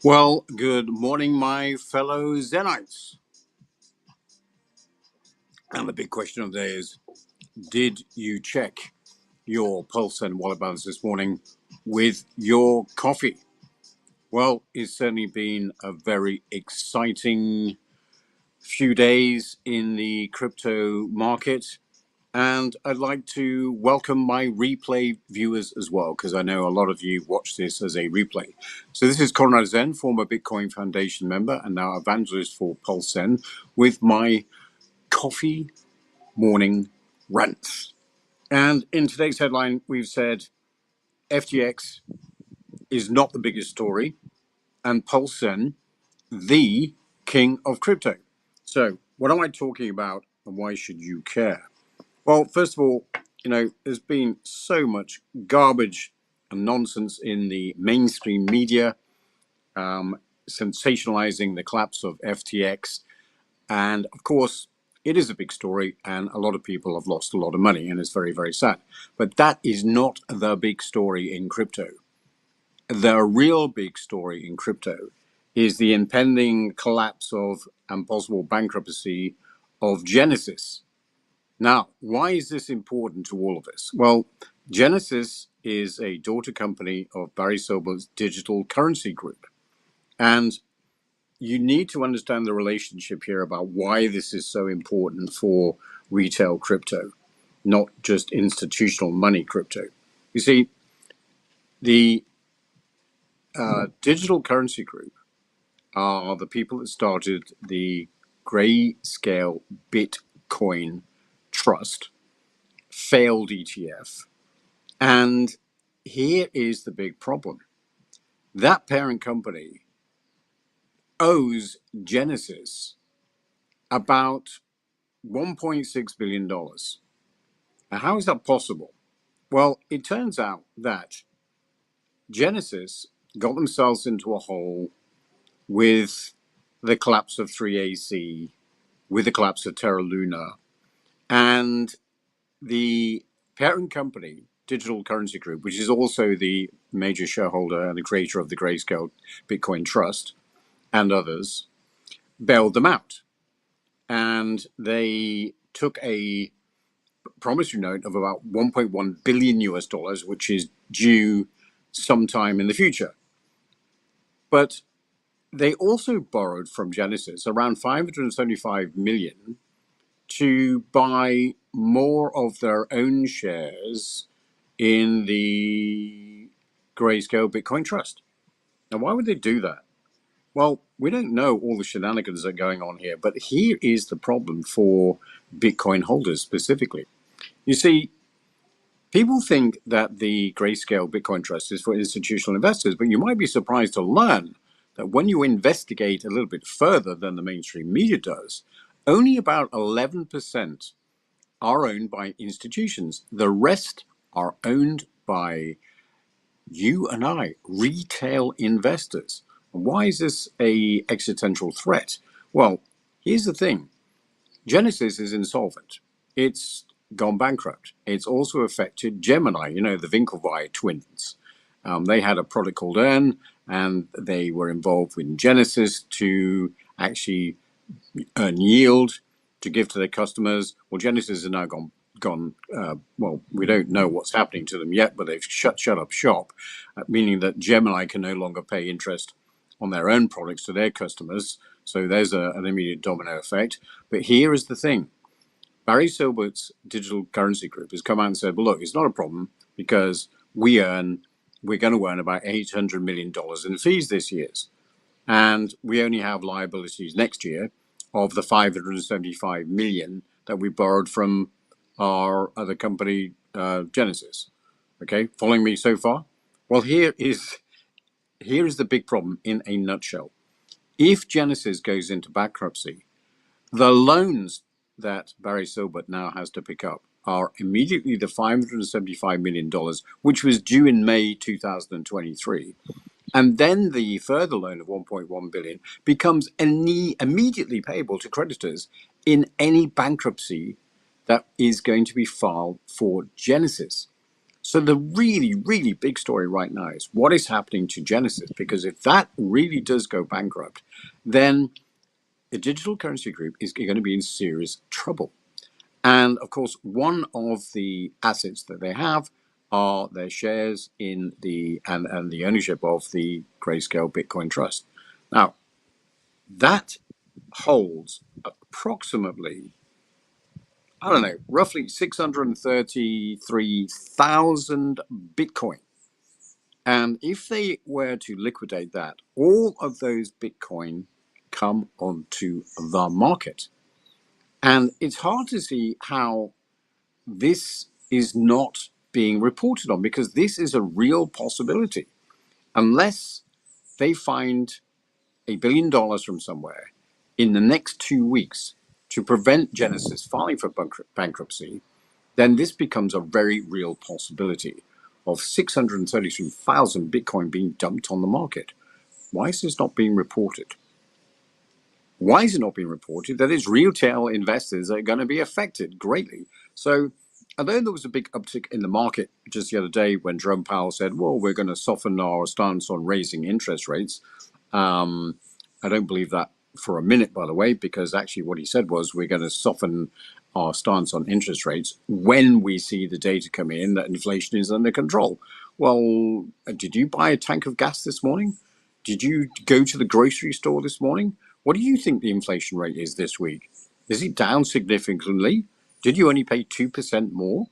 Well, good morning, my fellow Zenites. And the big question of the day is, did you check your Pzen wallet balance this morning with your coffee? Well, it's certainly been a very exciting few days in the crypto market. And I'd like to welcome my replay viewers as well, because I know a lot of you watch this as a replay. So this is Conrad Zen, former Bitcoin Foundation member and now evangelist for Pzen, with my coffee morning rants. And in today's headline, we've said FTX is not the biggest story and Pzen, the king of crypto. So what am I talking about and why should you care? Well, first of all, there's been so much garbage and nonsense in the mainstream media, sensationalizing the collapse of FTX. And of course, it is a big story, and a lot of people have lost a lot of money, and it's very, very sad. But that is not the big story in crypto. The real big story in crypto is the impending collapse of and possible bankruptcy of Genesis. Now, why is this important to all of us? Well, Genesis is a daughter company of Barry Silbert's digital currency group. And you need to understand the relationship here about why this is so important for retail crypto, not just institutional money crypto. You see, the digital currency group are the people that started the Grayscale Bitcoin Trust, failed ETF. And here is the big problem. That parent company owes Genesis about $1.6 billion. Now, how is that possible? Well, it turns out that Genesis got themselves into a hole with the collapse of 3AC, with the collapse of Terra Luna, and the parent company, Digital Currency Group, which is also the major shareholder and the creator of the Grayscale Bitcoin Trust and others, bailed them out. And they took a promissory note of about 1.1 billion US dollars, which is due sometime in the future. But they also borrowed from Genesis around 575 million to buy more of their own shares in the Grayscale Bitcoin Trust. Now, why would they do that? Well, we don't know all the shenanigans that are going on here, but here is the problem for Bitcoin holders specifically. You see, people think that the Grayscale Bitcoin Trust is for institutional investors, but you might be surprised to learn that when you investigate a little bit further than the mainstream media does, only about 11% are owned by institutions. The rest are owned by you and I, retail investors. Why is this a existential threat? Well, here's the thing. Genesis is insolvent. It's gone bankrupt. It's also affected Gemini, the Winklevi twins. They had a product called Earn, and they were involved with Genesis to actually earn yield to give to their customers. Well, Genesis is now gone. Well, we don't know what's happening to them yet, but they've shut up shop, meaning that Gemini can no longer pay interest on their own products to their customers. So there's an immediate domino effect. But here is the thing. Barry Silbert's digital currency group has come out and said, well, look, it's not a problem because we're going to earn about $800 million in fees this year. And we only have liabilities next year of the 575 million that we borrowed from our other company, Genesis. Okay, following me so far? Well, here is the big problem in a nutshell. If Genesis goes into bankruptcy, the loans that Barry Silbert now has to pick up are immediately the $575 million, which was due in May 2023. And then the further loan of 1.1 billion becomes immediately payable to creditors in any bankruptcy that is going to be filed for Genesis. So the really, really big story right now is what is happening to Genesis, because if that really does go bankrupt, then the digital currency group is going to be in serious trouble. And of course, one of the assets that they have are their shares in and the ownership of the Grayscale Bitcoin Trust. Now, that holds approximately, I don't know, roughly 633,000 Bitcoin. And if they were to liquidate that, all of those Bitcoin come onto the market. And it's hard to see how this is not being reported on, because this is a real possibility. Unless they find $1 billion from somewhere in the next 2 weeks to prevent Genesis filing for bankruptcy, then this becomes a very real possibility of 633,000 Bitcoin being dumped on the market. Why is this not being reported? Why is it not being reported that its retail investors are going to be affected greatly? So, although there was a big uptick in the market just the other day when Jerome Powell said, well, we're going to soften our stance on raising interest rates, I don't believe that for a minute, by the way, because actually what he said was we're going to soften our stance on interest rates when we see the data come in that inflation is under control. Well, did you buy a tank of gas this morning? Did you go to the grocery store this morning? What do you think the inflation rate is this week? Is it down significantly? Did you only pay 2% more?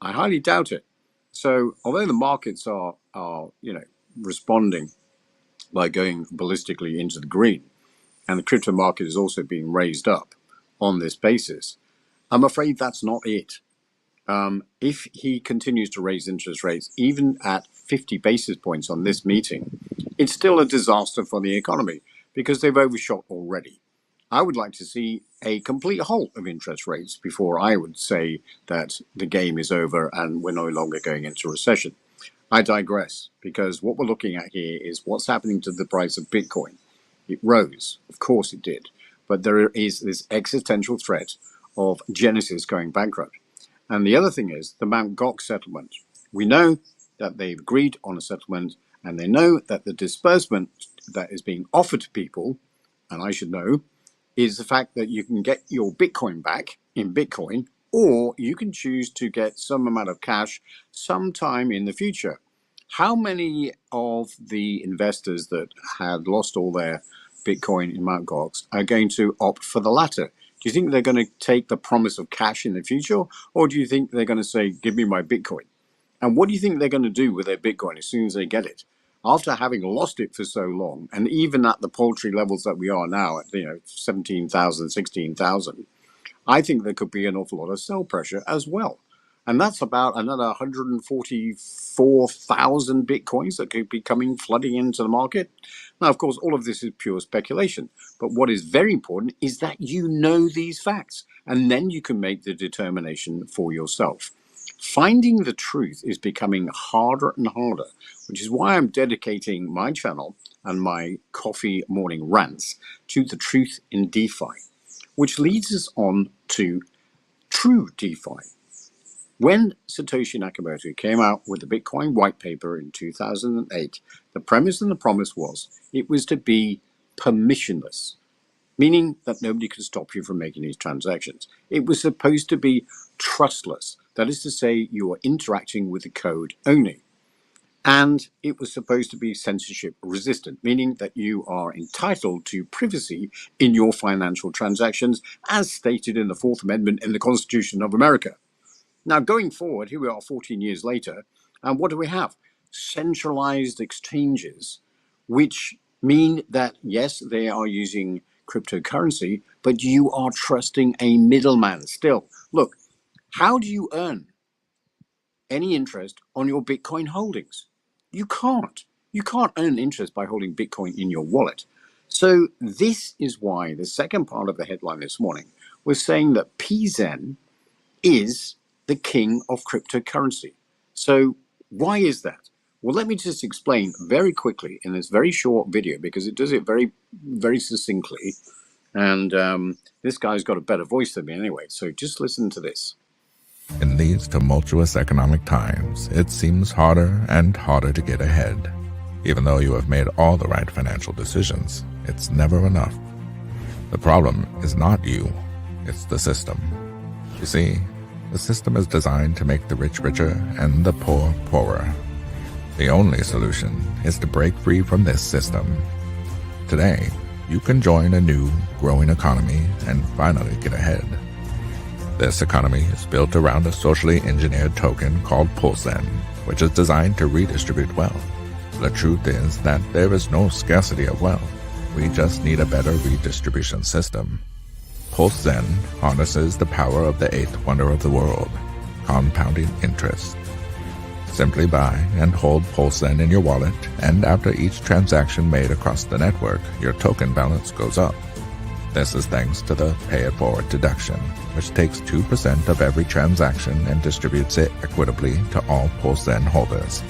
I highly doubt it. So although the markets are responding by going ballistically into the green, and the crypto market is also being raised up on this basis, I'm afraid that's not it. If he continues to raise interest rates, even at 50 basis points on this meeting, it's still a disaster for the economy because they've overshot already. I would like to see a complete halt of interest rates before I would say that the game is over and we're no longer going into recession. I digress, because what we're looking at here is what's happening to the price of Bitcoin. It rose, of course it did, but there is this existential threat of Genesis going bankrupt. And the other thing is the Mt. Gox settlement. We know that they've agreed on a settlement, and they know that the disbursement that is being offered to people, and I should know, is the fact that you can get your Bitcoin back in Bitcoin, or you can choose to get some amount of cash sometime in the future. How many of the investors that had lost all their Bitcoin in Mt. Gox are going to opt for the latter? Do you think they're going to take the promise of cash in the future, or do you think they're going to say, give me my Bitcoin? And what do you think they're going to do with their Bitcoin as soon as they get it? After having lost it for so long, and even at the paltry levels that we are now, at 17,000, 16,000, I think there could be an awful lot of sell pressure as well. And that's about another 144,000 Bitcoins that could be coming flooding into the market. Now, of course, all of this is pure speculation. But what is very important is that you know these facts, and then you can make the determination for yourself. Finding the truth is becoming harder and harder, which is why I'm dedicating my channel and my coffee morning rants to the truth in DeFi, which leads us on to true DeFi. When Satoshi Nakamoto came out with the Bitcoin white paper in 2008, the premise and the promise was it was to be permissionless, meaning that nobody could stop you from making these transactions. It was supposed to be trustless. That is to say, you are interacting with the code only. And it was supposed to be censorship resistant, meaning that you are entitled to privacy in your financial transactions, as stated in the Fourth Amendment in the Constitution of America. Now, going forward, here we are 14 years later, and what do we have? Centralized exchanges, which mean that, yes, they are using cryptocurrency, but you are trusting a middleman still. Look, how do you earn any interest on your Bitcoin holdings? You can't. You can't earn interest by holding Bitcoin in your wallet. So this is why the second part of the headline this morning was saying that Pzen is the king of cryptocurrency. So why is that? Well, let me just explain very quickly in this very short video, because it does it very, very succinctly. And this guy's got a better voice than me anyway. So just listen to this. In these tumultuous economic times, it seems harder and harder to get ahead. Even though you have made all the right financial decisions, it's never enough. The problem is not you, it's the system. You see, the system is designed to make the rich richer and the poor poorer. The only solution is to break free from this system. Today, you can join a new, growing economy and finally get ahead. This economy is built around a socially engineered token called Pzen, which is designed to redistribute wealth. The truth is that there is no scarcity of wealth. We just need a better redistribution system. Pzen harnesses the power of the eighth wonder of the world, compounding interest. Simply buy and hold Pzen in your wallet, and after each transaction made across the network, your token balance goes up. This is thanks to the Pay It Forward deduction, which takes 2% of every transaction and distributes it equitably to all Pzen holders.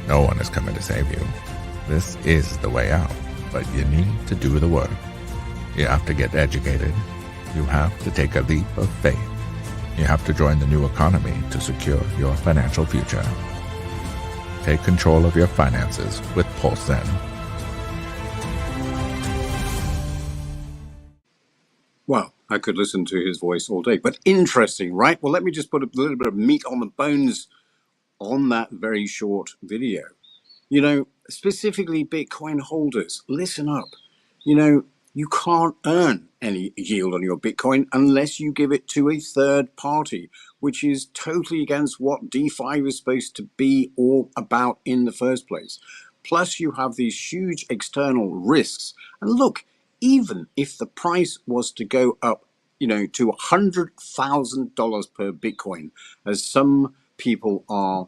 No one is coming to save you. This is the way out, but you need to do the work. You have to get educated. You have to take a leap of faith. You have to join the new economy to secure your financial future. Take control of your finances with Pzen. Well, I could listen to his voice all day, but interesting, right? Well, let me just put a little bit of meat on the bones on that very short video. Specifically Bitcoin holders, listen up. You can't earn any yield on your Bitcoin unless you give it to a third party, which is totally against what DeFi was supposed to be all about in the first place. Plus, you have these huge external risks. And look, even if the price was to go up, to $100,000 per Bitcoin, as some people are,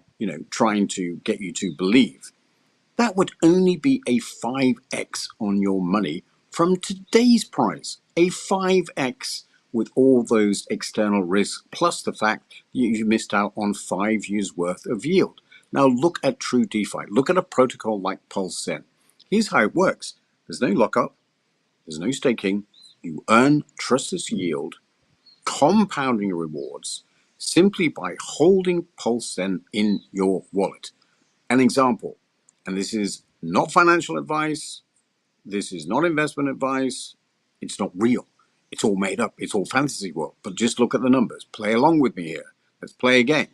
trying to get you to believe, that would only be a 5x on your money from today's price. A 5x with all those external risks, plus the fact you missed out on 5 years worth of yield. Now look at true DeFi. Look at a protocol like Pzen. Here's how it works. There's no lockup. There's no staking. You earn trustless yield, compounding rewards, simply by holding Pzen in your wallet. An example, and this is not financial advice, this is not investment advice, it's not real. It's all made up, it's all fantasy world, but just look at the numbers. Play along with me here. Let's play a game.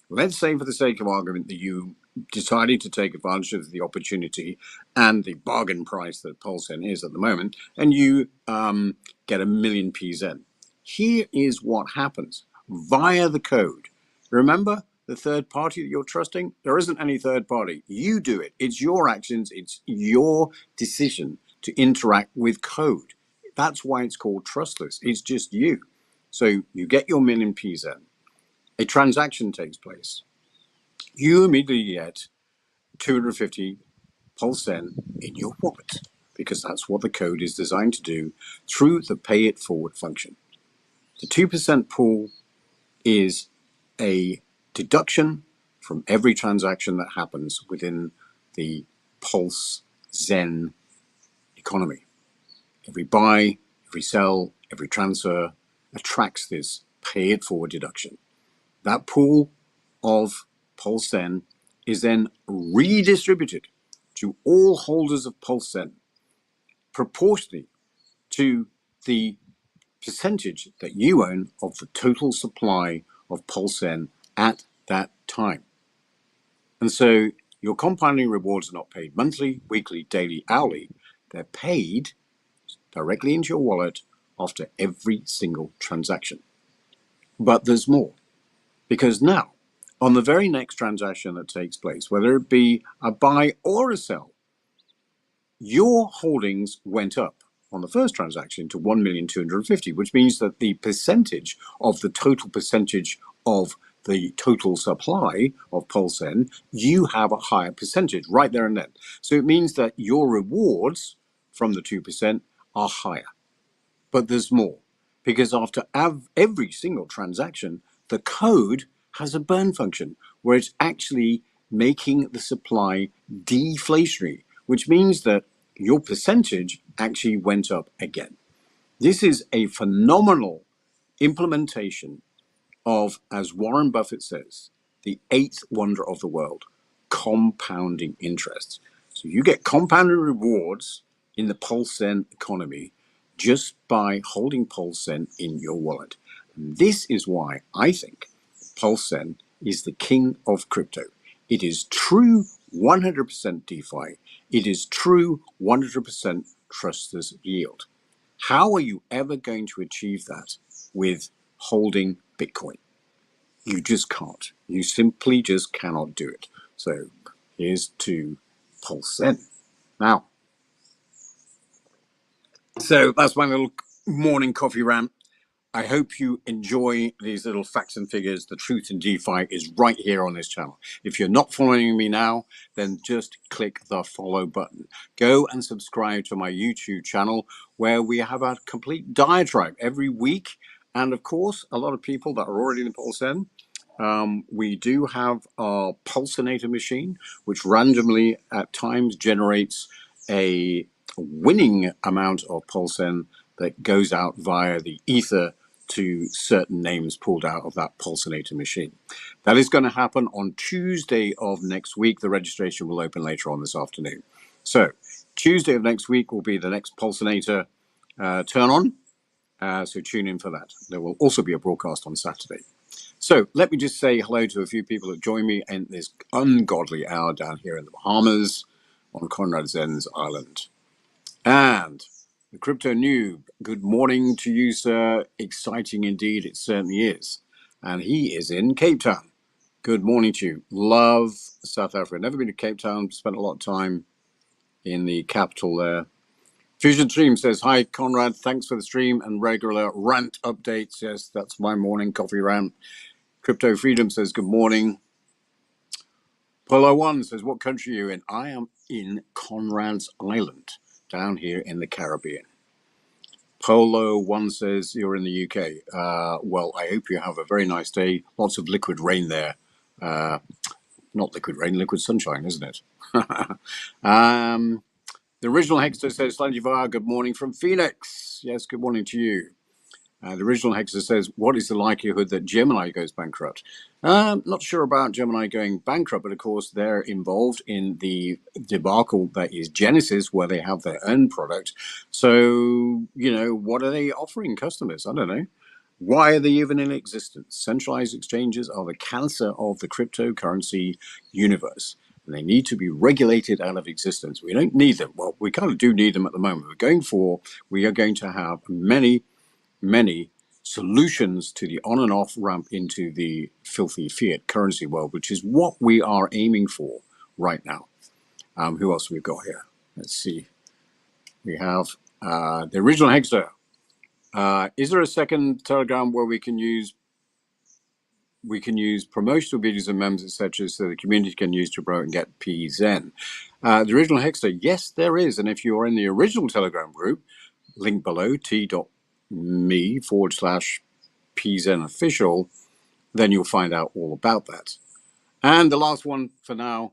Let's say for the sake of argument that you decided to take advantage of the opportunity and the bargain price that Pzen is at the moment, and you get 1 million Pzen. Here is what happens via the code. Remember the third party that you're trusting? There isn't any third party. You do it. It's your actions. It's your decision to interact with code. That's why it's called trustless. It's just you. So you get your 1 million Pzen. A transaction takes place. You immediately get 250 Pzen in your wallet, because that's what the code is designed to do through the Pay It Forward function. The 2% pool is a deduction from every transaction that happens within the Pzen economy. Every buy, every sell, every transfer attracts this Pay It Forward deduction. That pool of Pzen is then redistributed to all holders of Pzen proportionally to the percentage that you own of the total supply of Pzen at that time. And so your compounding rewards are not paid monthly, weekly, daily, hourly. They're paid directly into your wallet after every single transaction. But there's more, because now, on the very next transaction that takes place, whether it be a buy or a sell, your holdings went up on the first transaction to 1,250,000, which means that the percentage of the total percentage of the total supply of Pzen, you have a higher percentage right there and then. So it means that your rewards from the 2% are higher. But there's more, because after every single transaction, the code has a burn function where it's actually making the supply deflationary, which means that your percentage actually went up again. This is a phenomenal implementation of, as Warren Buffett says, the eighth wonder of the world, compounding interest. So you get compounding rewards in the Pzen economy just by holding Pzen in your wallet. And this is why I think Pzen is the king of crypto. It is true 100% DeFi. It is true 100% trustless yield. How are you ever going to achieve that with holding Bitcoin? You just can't. You simply just cannot do it. So here's to Pzen. Now, so that's my little morning coffee rant. I hope you enjoy these little facts and figures. The truth in DeFi is right here on this channel. If you're not following me now, then just click the follow button. Go and subscribe to my YouTube channel where we have a complete diatribe every week. And of course, a lot of people that are already in the Pzen. We do have our Pulsinator machine, which randomly at times generates a winning amount of Pulsen that goes out via the ether to certain names pulled out of that Pulsinator machine. That is going to happen on Tuesday of next week. The registration will open later on this afternoon. So Tuesday of next week will be the next Pulsinator turn on. So tune in for that. There will also be a broadcast on Saturday. So let me just say hello to a few people that join me in this ungodly hour down here in the Bahamas on Conrad Zen's island. And the Crypto Noob, good morning to you, sir. Exciting indeed, it certainly is. And he is in Cape Town. Good morning to you. Love South Africa. Never been to Cape Town, spent a lot of time in the capital there. Fusion Stream says, hi, Conrad. Thanks for the stream and regular rant updates. Yes, that's my morning coffee rant. Crypto Freedom says, good morning. Polo One says, what country are you in? I am in Conrad's Island, down here in the Caribbean. Polo One says, you're in the UK. Well, I hope you have a very nice day. Lots of liquid rain there. Not liquid rain, liquid sunshine, isn't it? The original Hexter says, Slanjivar, good morning from Phoenix. Yes, good morning to you. The original Hexer says, what is the likelihood that Gemini goes bankrupt? Not sure about Gemini going bankrupt, but of course they're involved in the debacle that is Genesis, where they have their own product. So, you know, what are they offering customers? I don't know. Why are they even in existence? Centralized exchanges are the cancer of the cryptocurrency universe, and they need to be regulated out of existence. We don't need them. Well, we kind of do need them at the moment. We are going to have many solutions to the on and off ramp into the filthy fiat currency world, which is what we are aiming for right now. Who else we've got here? Let's see. We have the original Hexter. Is there a second Telegram where we can use promotional videos and memes, etc., so the community can use to promote and get Pzen? The original Hexter, yes, there is. And if you're in the original Telegram group, link below, t.me/Pzen official, then you'll find out all about that. And the last one for now,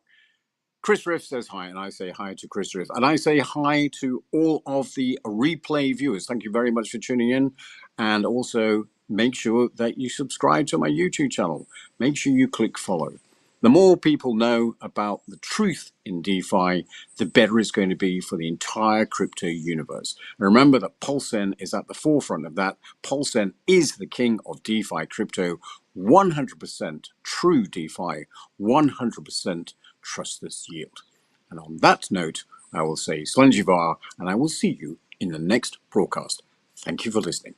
Chris Riff says hi, and I say hi to Chris Riff. And I say hi to all of the replay viewers. Thank you very much for tuning in. And also make sure that you subscribe to my YouTube channel. Make sure you click follow. The more people know about the truth in DeFi, the better it's going to be for the entire crypto universe. And remember that Pulsen is at the forefront of that. Pulsen is the king of DeFi crypto, 100% true DeFi, 100% trustless yield. And on that note, I will say Slanjivar, and I will see you in the next broadcast. Thank you for listening.